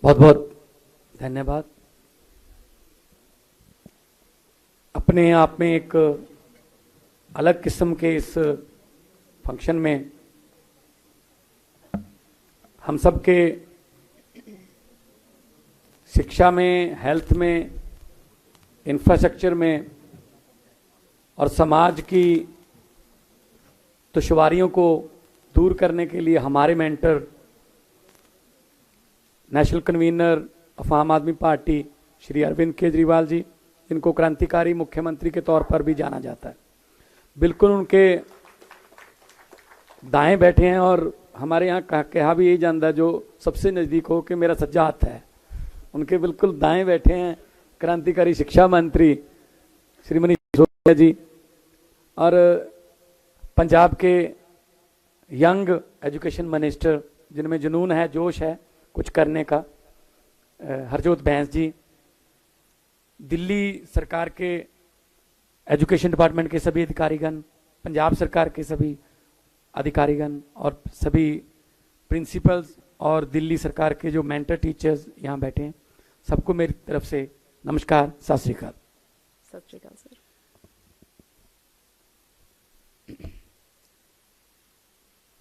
बहुत बहुत धन्यवाद। अपने आप में एक अलग किस्म के इस फंक्शन में हम सब के शिक्षा में, हेल्थ में, इंफ्रास्ट्रक्चर में और समाज की दुश्वारियों को दूर करने के लिए हमारे मेंटर, नेशनल कन्वीनर ऑफ आम आदमी पार्टी श्री अरविंद केजरीवाल जी, जिनको क्रांतिकारी मुख्यमंत्री के तौर पर भी जाना जाता है, बिल्कुल उनके दाएं बैठे हैं। और हमारे यहाँ कहा भी यही जानता है जो सबसे नज़दीक हो कि मेरा सज्जा हाथ है, उनके बिल्कुल दाएं बैठे हैं क्रांतिकारी शिक्षा मंत्री श्री मनीष सिसोदिया जी, और पंजाब के यंग एजुकेशन मिनिस्टर जिनमें जुनून है, जोश है कुछ करने का, हरजोत बैंस जी, दिल्ली सरकार के एजुकेशन डिपार्टमेंट के सभी अधिकारीगण, पंजाब सरकार के सभी अधिकारीगण और सभी प्रिंसिपल्स और दिल्ली सरकार के जो मेंटर टीचर्स यहाँ बैठे हैं, सबको मेरी तरफ से नमस्कार, सत श्री अकाल। सत श्री अकाल सर।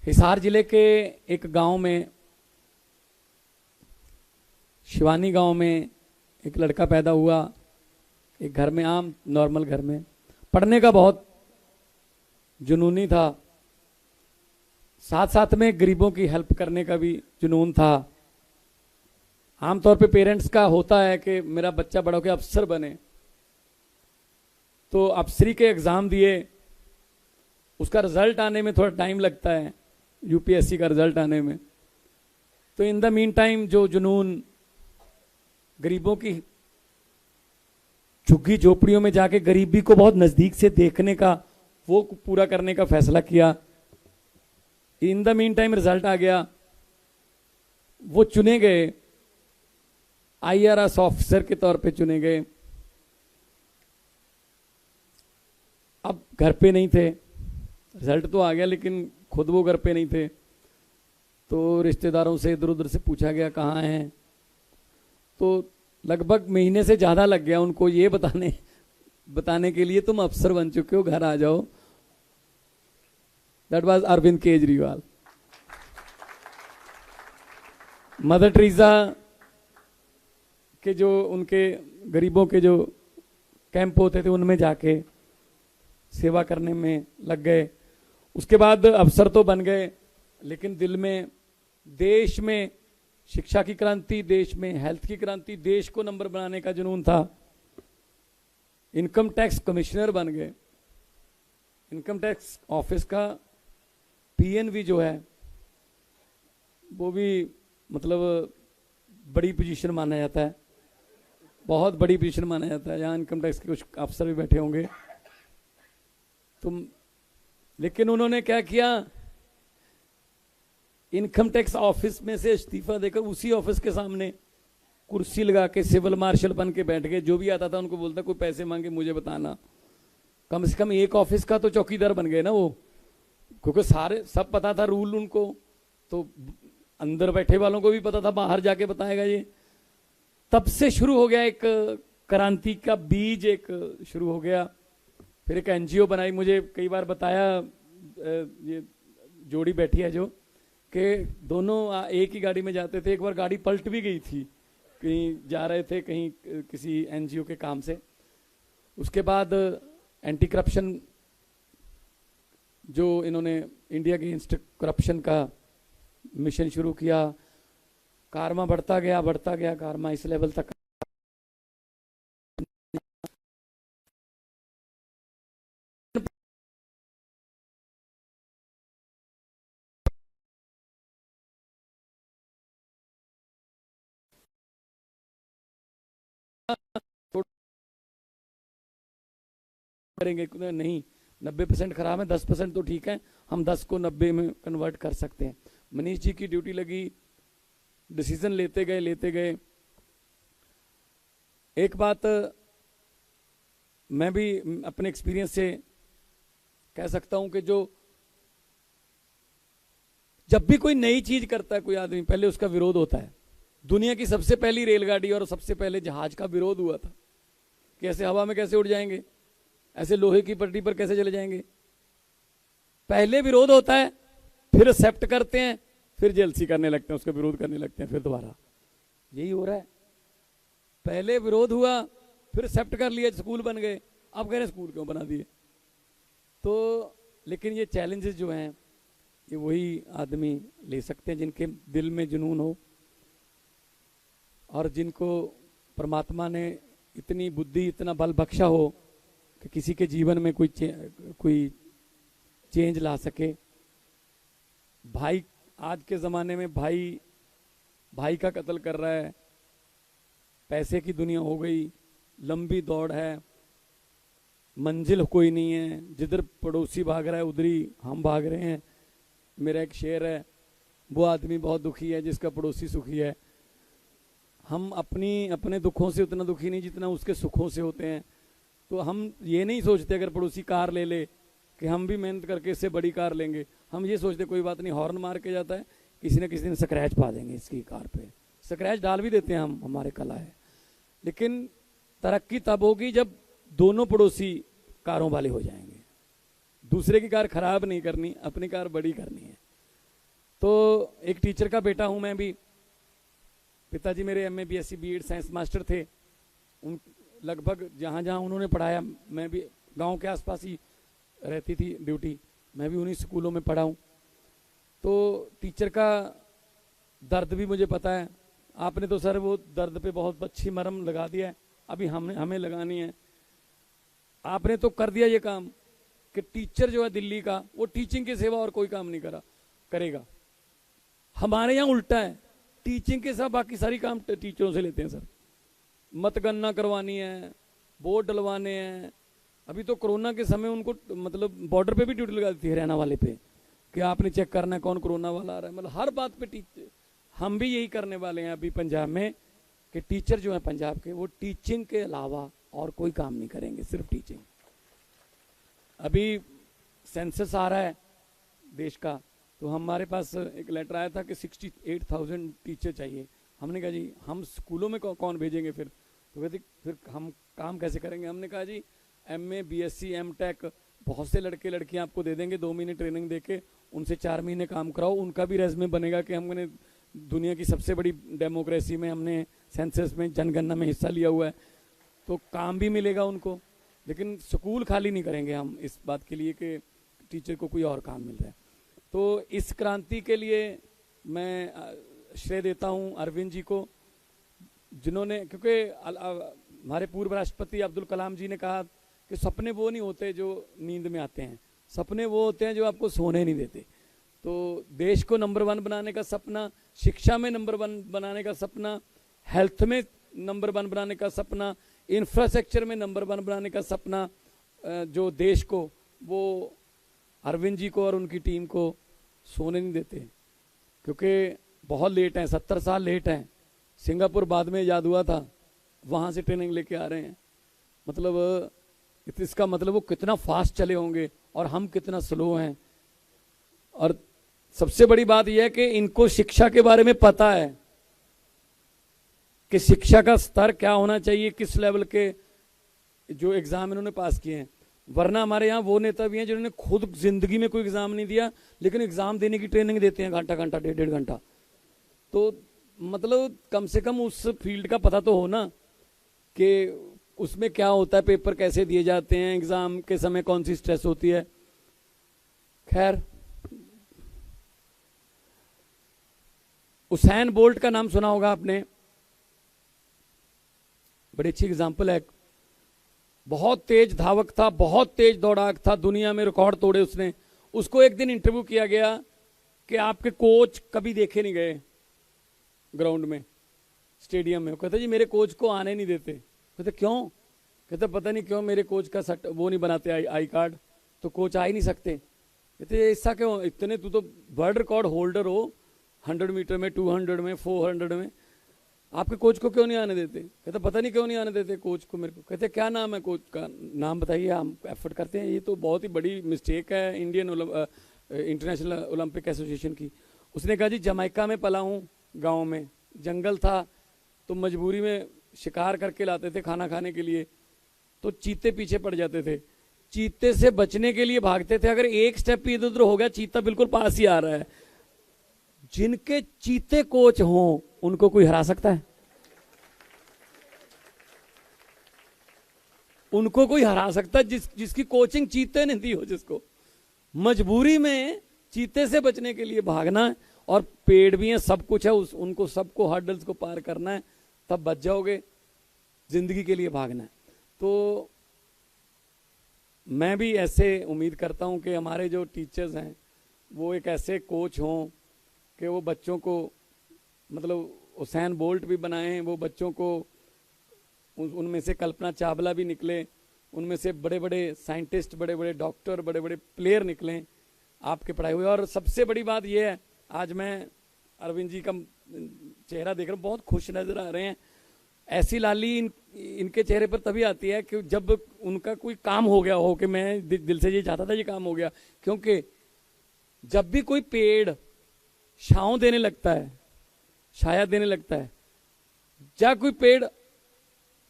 हिसार जिले के एक गांव में, शिवानी गांव में एक लड़का पैदा हुआ, एक घर में, आम नॉर्मल घर में। पढ़ने का बहुत जुनूनी था, साथ साथ में गरीबों की हेल्प करने का भी जुनून था। आमतौर पे पेरेंट्स का होता है कि मेरा बच्चा बड़ा होकर अफसर बने, तो अफसरी के एग्ज़ाम दिए, उसका रिजल्ट आने में थोड़ा टाइम लगता है, यूपीएससी का रिजल्ट आने में। तो इन द मीन टाइम जो जुनून गरीबों की झुग्गी झोपड़ियों में जाके गरीबी को बहुत नज़दीक से देखने का, वो पूरा करने का फैसला किया। In the meantime result आ गया, वो चुने गए, आईआरएस ऑफिसर के तौर पे चुने गए। अब घर पे नहीं थे, रिजल्ट तो आ गया लेकिन खुद वो घर पे नहीं थे, तो रिश्तेदारों से इधर उधर से पूछा गया कहाँ हैं, तो लगभग महीने से ज़्यादा लग गया उनको ये बताने के लिए तुम अफसर बन चुके हो, घर आ जाओ। That was Arvind Kejriwal. Mother Teresa के जो उनके गरीबों के जो कैंप होते थे उनमें जाके सेवा करने में लग गए। उसके बाद अफसर तो बन गए, लेकिन दिल में देश में शिक्षा की क्रांति, देश में हेल्थ की क्रांति, देश को नंबर बनाने का जुनून था। इनकम टैक्स कमिश्नर बन गए। इनकम टैक्स ऑफिस का पीएनवी जो है वो भी मतलब बड़ी पोजीशन माना जाता है, बहुत बड़ी पोजीशन माना जाता है। यहाँ इनकम टैक्स के कुछ अफसर भी बैठे होंगे। लेकिन उन्होंने क्या किया, इनकम टैक्स ऑफिस में से इस्तीफा देकर उसी ऑफिस के सामने कुर्सी लगा के सिविल मार्शल बन के बैठ गए। जो भी आता था उनको बोलता कोई पैसे मांगे मुझे बताना। कम से कम एक ऑफिस का तो चौकीदार बन गए ना वो, क्योंकि सारे सब पता था रूल उनको, तो अंदर बैठे वालों को भी पता था बाहर जाके बताएगा ये। तब से शुरू हो गया एक क्रांति का बीज, एक शुरू हो गया। फिर एक एनजीओ बनाई। मुझे कई बार बताया, ये जोड़ी बैठी है जो, कि दोनों एक ही गाड़ी में जाते थे। एक बार गाड़ी पलट भी गई थी, कहीं जा रहे थे कहीं किसी एनजीओ के काम से। उसके बाद एंटी करप्शन जो इन्होंने इंडिया अगेंस्ट करप्शन का मिशन शुरू किया। कारमा बढ़ता गया कारमा इस लेवल तक करेंगे नहीं, 90% खराब है, 10% तो ठीक है, हम 10 को 90 में कन्वर्ट कर सकते हैं। मनीष जी की ड्यूटी लगी, डिसीजन लेते गए। एक बात मैं भी अपने एक्सपीरियंस से कह सकता हूं कि जब भी कोई नई चीज करता है कोई आदमी, पहले उसका विरोध होता है। दुनिया की सबसे पहली रेलगाड़ी और सबसे पहले जहाज का विरोध हुआ था कि ऐसे हवा में कैसे उड़ जाएंगे, ऐसे लोहे की पट्टी पर कैसे चले जाएंगे। पहले विरोध होता है, फिर एक्सेप्ट करते हैं, फिर जेलसी करने लगते हैं, उसका विरोध करने लगते हैं, फिर दोबारा। यही हो रहा है। पहले विरोध हुआ, फिर एक्सेप्ट कर लिया, स्कूल बन गए, अब कह रहे स्कूल क्यों बना दिए। तो लेकिन ये चैलेंजेस जो हैं ये वही आदमी ले सकते हैं जिनके दिल में जुनून हो और जिनको परमात्मा ने इतनी बुद्धि, इतना बल बख्शा हो कि किसी के जीवन में कोई चेंज ला सके। भाई, आज के ज़माने में भाई का कत्ल कर रहा है, पैसे की दुनिया हो गई, लंबी दौड़ है, मंजिल कोई नहीं है, जिधर पड़ोसी भाग रहा है उधर ही हम भाग रहे हैं। मेरा एक शेर है, वो आदमी बहुत दुखी है जिसका पड़ोसी सुखी है। हम अपने दुखों से उतना दुखी नहीं जितना उसके सुखों से होते हैं। तो हम ये नहीं सोचते अगर पड़ोसी कार ले ले कि हम भी मेहनत करके इससे बड़ी कार लेंगे। हम ये सोचते कोई बात नहीं, हॉर्न मार के जाता है, किसी न किसी दिन स्क्रैच पा देंगे इसकी कार पे, स्क्रैच डाल भी देते हैं हम, हमारे कला है। लेकिन तरक्की तब होगी जब दोनों पड़ोसी कारों वाले हो जाएंगे। दूसरे की कार खराब नहीं करनी, अपनी कार बड़ी करनी है। तो एक टीचर का बेटा हूं मैं भी। पिताजी मेरे MA BSc BEd science master थे। उन लगभग जहाँ जहाँ उन्होंने पढ़ाया, मैं भी गांव के आसपास ही रहती थी ड्यूटी, मैं भी उन्हीं स्कूलों में पढ़ा हूँ। तो टीचर का दर्द भी मुझे पता है। आपने तो सर वो दर्द पे बहुत अच्छी मरहम लगा दिया है, अभी हमें लगानी है। आपने तो कर दिया ये काम कि टीचर जो है दिल्ली का, वो टीचिंग के सिवा और कोई काम नहीं करेगा। हमारे यहाँ उल्टा है, टीचिंग के साथ बाकी सारी काम टीचरों से लेते हैं सर। मतगणना करवानी है, वोट डलवाने हैं। अभी तो कोरोना के समय उनको मतलब बॉर्डर पे भी ड्यूटी लगा दी थी हरियाणा वाले पे कि आपने चेक करना है कौन कोरोना वाला आ रहा है। मतलब हर बात पे टीचर, हम भी यही करने वाले हैं अभी पंजाब में कि टीचर जो है पंजाब के, वो टीचिंग के अलावा और कोई काम नहीं करेंगे, सिर्फ टीचिंग। अभी सेंसस आ रहा है देश का, तो हमारे पास एक लेटर आया था कि 68,000 टीचर चाहिए। हमने कहा जी हम स्कूलों में कौन भेजेंगे फिर। तो कहते फिर हम काम कैसे करेंगे। हमने कहा जी MA BSc MTech बहुत से लड़के लड़कियां आपको दे देंगे, 2 महीने ट्रेनिंग देके उनसे 4 महीने काम कराओ, उनका भी रेज्यूमे बनेगा कि हमने दुनिया की सबसे बड़ी डेमोक्रेसी में हमने सेंसस में जनगणना में हिस्सा लिया हुआ है, तो काम भी मिलेगा उनको। लेकिन स्कूल खाली नहीं करेंगे हम इस बात के लिए कि टीचर को कोई और काम मिल रहा है। तो इस क्रांति के लिए मैं श्रेय देता हूं अरविंद जी को, जिन्होंने, क्योंकि हमारे पूर्व राष्ट्रपति अब्दुल कलाम जी ने कहा कि सपने वो नहीं होते जो नींद में आते हैं, सपने वो होते हैं जो आपको सोने नहीं देते। तो देश को नंबर 1 बनाने का सपना, शिक्षा में नंबर 1 बनाने का सपना, हेल्थ में नंबर 1 बनाने का सपना, इंफ्रास्ट्रक्चर में नंबर 1 बनाने का सपना, जो देश को, वो अरविंद जी को और उनकी टीम को सोने नहीं देते। क्योंकि बहुत लेट हैं, 70 साल लेट हैं। सिंगापुर बाद में याद हुआ था, वहाँ से ट्रेनिंग लेके आ रहे हैं। मतलब इसका मतलब वो कितना फास्ट चले होंगे और हम कितना स्लो हैं। और सबसे बड़ी बात यह है कि इनको शिक्षा के बारे में पता है कि शिक्षा का स्तर क्या होना चाहिए, किस लेवल के जो एग्जाम इन्होंने पास किए हैं। वरना हमारे यहाँ वो नेता भी हैं जिन्होंने खुद जिंदगी में कोई एग्जाम नहीं दिया, लेकिन एग्जाम देने की ट्रेनिंग देते हैं घंटा घंटा, 1.5 घंटा। तो मतलब कम से कम उस फील्ड का पता तो हो ना कि उसमें क्या होता है, पेपर कैसे दिए जाते हैं, एग्जाम के समय कौन सी स्ट्रेस होती है। खैर, उसैन बोल्ट का नाम सुना होगा आपने, बड़ी अच्छी एग्जाम्पल है। बहुत तेज धावक था, बहुत तेज दौड़ाक था, दुनिया में रिकॉर्ड तोड़े उसने। उसको एक दिन इंटरव्यू किया गया कि आपके कोच कभी देखे नहीं गए ग्राउंड में, स्टेडियम में। कहते जी मेरे कोच को आने नहीं देते। कहते क्यों? कहते पता नहीं क्यों, मेरे कोच का वो नहीं बनाते आई कार्ड, तो कोच आ ही नहीं सकते। कहते ऐसा क्यों, इतने तू तो वर्ल्ड रिकॉर्ड होल्डर हो, 100 मीटर में, 200 में, 400 में, आपके कोच को क्यों नहीं आने देते? कहते पता नहीं क्यों नहीं आने देते कोच को मेरे को। कहते क्या नाम है कोच का? नाम बताइए, हम एफर्ट करते हैं। ये तो बहुत ही बड़ी मिस्टेक है इंडियन इंटरनेशनल ओलंपिक एसोसिएशन की। उसने कहा जी जमैका में पला हूँ गाँव में, जंगल था तो मजबूरी में शिकार करके लाते थे खाना खाने के लिए, तो चीते पीछे पड़ जाते थे। चीते से बचने के लिए भागते थे, अगर एक स्टेप भी इधर उधर हो गया चीता बिल्कुल पास ही आ रहा है। जिनके चीते कोच हों उनको कोई हरा सकता है? उनको कोई हरा सकता है जिसकी कोचिंग चीते ने दी हो, जिसको मजबूरी में चीते से बचने के लिए भागना है। और पेड़ भी हैं, सब कुछ है, उनको सबको हर्डल्स को पार करना है, तब बच जाओगे। जिंदगी के लिए भागना है। तो मैं भी ऐसे उम्मीद करता हूं कि हमारे जो टीचर्स हैं वो एक ऐसे कोच हों कि वो बच्चों को, मतलब हुसैन बोल्ट भी बनाए हैं, वो बच्चों को, उनमें से कल्पना चावला भी निकले, उनमें से बड़े बड़े साइंटिस्ट, बड़े बड़े डॉक्टर, बड़े बड़े प्लेयर निकले आपके पढ़ाए हुए। और सबसे बड़ी बात यह है, आज मैं अरविंद जी का चेहरा देख रहा हूँ, बहुत खुश नजर आ रहे हैं। ऐसी लाली इनके चेहरे पर तभी आती है कि जब उनका कोई काम हो गया हो, कि मैं दिल से ये चाहता था ये काम हो गया। क्योंकि जब भी कोई पेड़ छांव देने लगता है, छाया देने लगता है, या कोई पेड़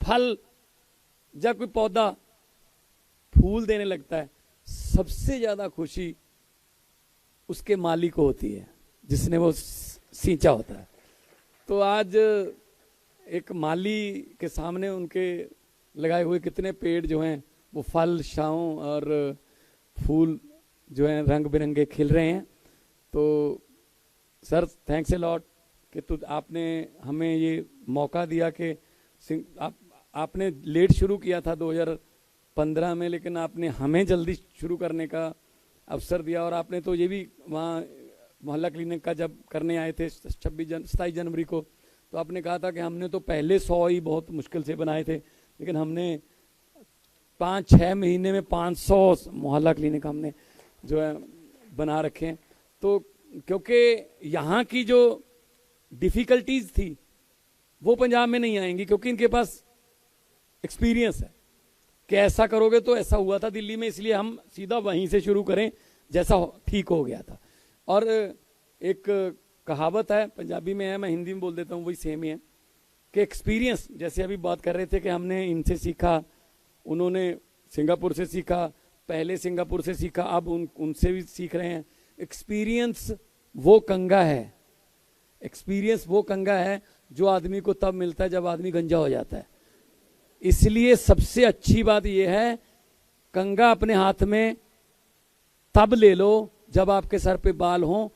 फल, या कोई पौधा फूल देने लगता है, सबसे ज्यादा खुशी उसके मालिक को होती है जिसने वो सींचा होता है। तो आज एक माली के सामने उनके लगाए हुए कितने पेड़ जो हैं वो फल, छांव और फूल जो हैं रंग बिरंगे खिल रहे हैं। तो सर थैंक्स ए लॉट कि आपने हमें ये मौका दिया कि आपने लेट शुरू किया था 2015 में, लेकिन आपने हमें जल्दी शुरू करने का अवसर दिया। और आपने तो ये भी वहाँ मोहल्ला क्लिनिक का जब करने आए थे 27 जनवरी को, तो आपने कहा था कि हमने तो पहले 100 ही बहुत मुश्किल से बनाए थे, लेकिन हमने 5-6 महीने में 500 मोहल्ला क्लिनिक हमने जो है बना रखे हैं। तो क्योंकि यहाँ की जो डिफिकल्टीज थी वो पंजाब में नहीं आएंगी, क्योंकि इनके पास एक्सपीरियंस है कि ऐसा करोगे तो ऐसा हुआ था दिल्ली में, इसलिए हम सीधा वहीं से शुरू करें जैसा ठीक हो गया था। और एक कहावत है, पंजाबी में है, मैं हिंदी में बोल देता हूँ, वही सेम ही है कि एक्सपीरियंस, जैसे अभी बात कर रहे थे कि हमने इनसे सीखा, उन्होंने सिंगापुर से सीखा, पहले सिंगापुर से सीखा, अब उनसे भी सीख रहे हैं। एक्सपीरियंस वो कंगा है, एक्सपीरियंस वो कंगा है जो आदमी को तब मिलता है जब आदमी गंजा हो जाता है। इसलिए सबसे अच्छी बात यह है, कंगा अपने हाथ में तब ले लो जब आपके सर पे बाल हों,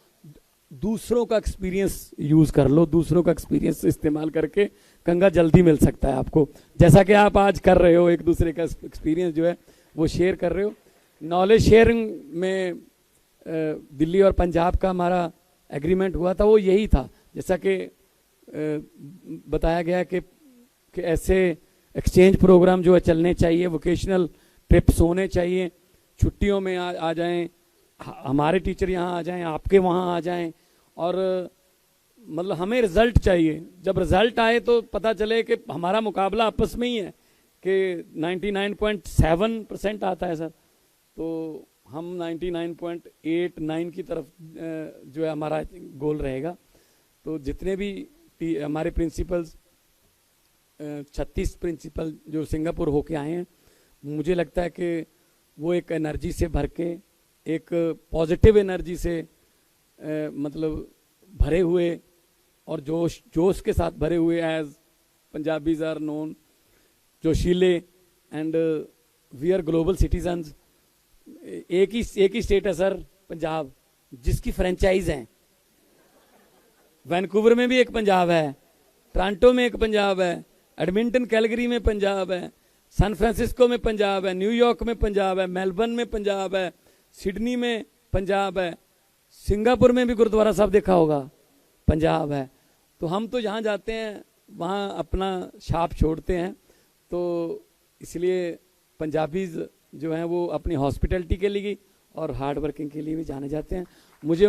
दूसरों का एक्सपीरियंस यूज कर लो, दूसरों का एक्सपीरियंस इस्तेमाल करके कंगा जल्दी मिल सकता है आपको, जैसा कि आप आज कर रहे हो, एक दूसरे का एक्सपीरियंस जो है वो शेयर कर रहे हो। नॉलेज शेयरिंग में दिल्ली और पंजाब का हमारा एग्रीमेंट हुआ था, वो यही था, जैसा कि बताया गया कि ऐसे एक्सचेंज प्रोग्राम जो है चलने चाहिए, वोकेशनल ट्रिप्स होने चाहिए, छुट्टियों में आ जाएं, हमारे टीचर यहाँ आ जाएं, आपके वहाँ आ जाएं, और मतलब हमें रिजल्ट चाहिए। जब रिजल्ट आए तो पता चले कि हमारा मुकाबला आपस में ही है कि 99.7% आता है सर, तो हम 99.89 की तरफ जो है हमारा गोल रहेगा। तो जितने भी हमारे प्रिंसिपल्स 36 प्रिंसिपल जो सिंगापुर होके आए हैं, मुझे लगता है कि वो एक एनर्जी से भर के, एक पॉजिटिव एनर्जी से मतलब भरे हुए और जोश के साथ भरे हुए, एज पंजाबीज आर नोन जोशीले, and we are global citizens. एक ही स्टेट है सर पंजाब जिसकी फ्रेंचाइज है। वैनकूवर में भी एक पंजाब है, टोरंटो में एक पंजाब है, एडमिंटन कैलगरी में पंजाब है, सैन फ्रांसिस्को में पंजाब है, न्यूयॉर्क में पंजाब है, मेलबर्न में पंजाब है, सिडनी में पंजाब है, सिंगापुर में भी गुरुद्वारा साहब देखा होगा पंजाब है। तो हम तो जहाँ जाते हैं वहाँ अपना छाप छोड़ते हैं। तो इसलिए पंजाबीज जो हैं वो अपनी हॉस्पिटलिटी के लिए और हार्ड वर्किंग के लिए भी जाने जाते हैं। मुझे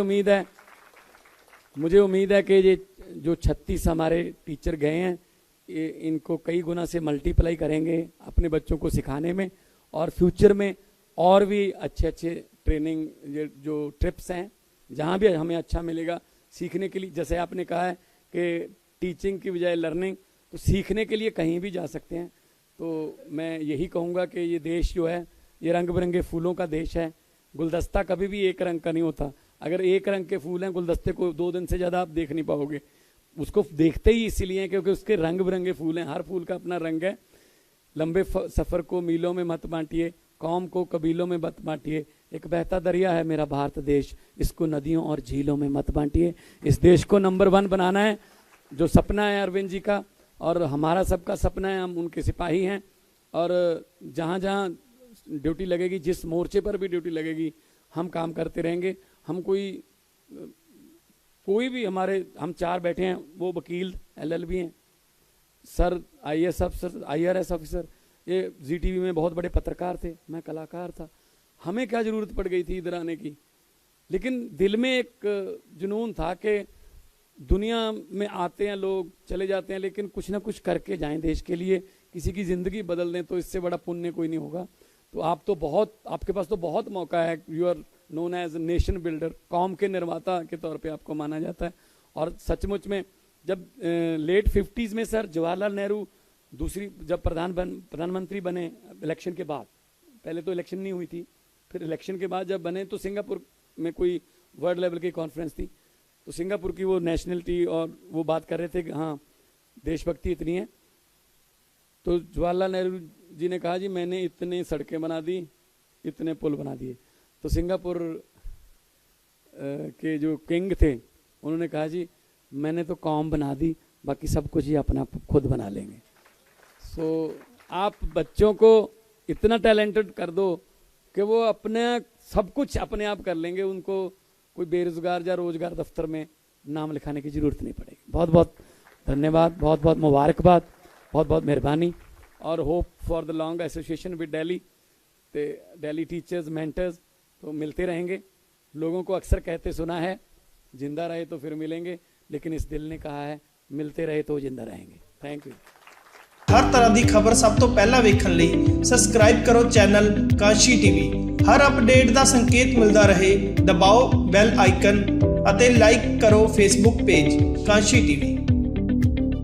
उम्मीद है कि ये जो 36 हमारे टीचर गए हैं, इनको कई गुना से मल्टीप्लाई करेंगे अपने बच्चों को सिखाने में, और फ्यूचर में और भी अच्छे ट्रेनिंग जो ट्रिप्स हैं जहाँ भी हमें अच्छा मिलेगा सीखने के लिए। जैसे आपने कहा है कि टीचिंग की बजाय लर्निंग, तो सीखने के लिए कहीं भी जा सकते हैं। तो मैं यही कहूँगा कि ये देश जो है ये रंग बिरंगे फूलों का देश है। गुलदस्ता कभी भी एक रंग का नहीं होता। अगर एक रंग के फूल हैं, गुलदस्ते को 2 दिन से ज़्यादा आप देख नहीं पाओगे। उसको देखते ही इसीलिए हैं क्योंकि उसके रंग बिरंगे फूल हैं, हर फूल का अपना रंग है। लंबे सफ़र को मीलों में मत बांटिए, कौम को कबीलों में मत बांटिए। एक बहता दरिया है मेरा भारत देश, इसको नदियों और झीलों में मत बांटिए। इस देश को नंबर 1 बनाना है, जो सपना है अरविंद जी का और हमारा सबका सपना है। हम उनके सिपाही हैं और जहाँ जहाँ ड्यूटी लगेगी, जिस मोर्चे पर भी ड्यूटी लगेगी, हम काम करते रहेंगे। हम कोई भी हम 4 बैठे हैं, वो वकील LLB हैं, सर IAS अफसर, IRS ऑफिसर, ये ZTV में बहुत बड़े पत्रकार थे, मैं कलाकार था। हमें क्या ज़रूरत पड़ गई थी इधर आने की, लेकिन दिल में एक जुनून था कि दुनिया में आते हैं लोग, चले जाते हैं, लेकिन कुछ ना कुछ करके जाएं देश के लिए, किसी की ज़िंदगी बदल दें, तो इससे बड़ा पुण्य कोई नहीं होगा। तो आपके पास तो बहुत मौका है। You are known as nation builder, कौम के निर्माता के तौर पे आपको माना जाता है। और सचमुच में जब लेट 50s में सर जवाहरलाल नेहरू जब प्रधानमंत्री बने इलेक्शन के बाद, पहले तो इलेक्शन नहीं हुई थी, फिर इलेक्शन के बाद जब बने तो सिंगापुर में कोई वर्ल्ड लेवल की कॉन्फ्रेंस थी, तो सिंगापुर की वो नेशनलिटी और वो बात कर रहे थे कि हाँ देशभक्ति इतनी है। तो जवाहरलाल नेहरू जी ने कहा जी मैंने इतने सड़कें बना दी, इतने पुल बना दिए। तो सिंगापुर के जो किंग थे उन्होंने कहा जी मैंने तो कौम बना दी, बाकी सब कुछ ही अपना खुद बना लेंगे। सो आप बच्चों को इतना टैलेंटेड कर दो कि वो अपने सब कुछ अपने आप कर लेंगे, उनको कोई बेरोजगार या रोजगार दफ्तर में नाम लिखाने की जरूरत नहीं पड़ेगी। बहुत बहुत धन्यवाद, बहुत बहुत मुबारकबाद, बहुत बहुत मेहरबानी और hope for the long association with Delhi teachers mentors. तो मिलते रहेंगे। लोगों को अक्सर कहते सुना है जिंदा रहे तो फिर मिलेंगे, लेकिन इस दिल ने कहा है मिलते रहे तो जिंदा रहेंगे। Thank you. हर तरह की खबर सब तो पहला वेखण लई सबसक्राइब करो चैनल कांशी टीवी। हर अपडेट का संकेत मिलता रहे, दबाओ बैल आइकन अते लाइक करो फेसबुक पेज कांशी टीवी।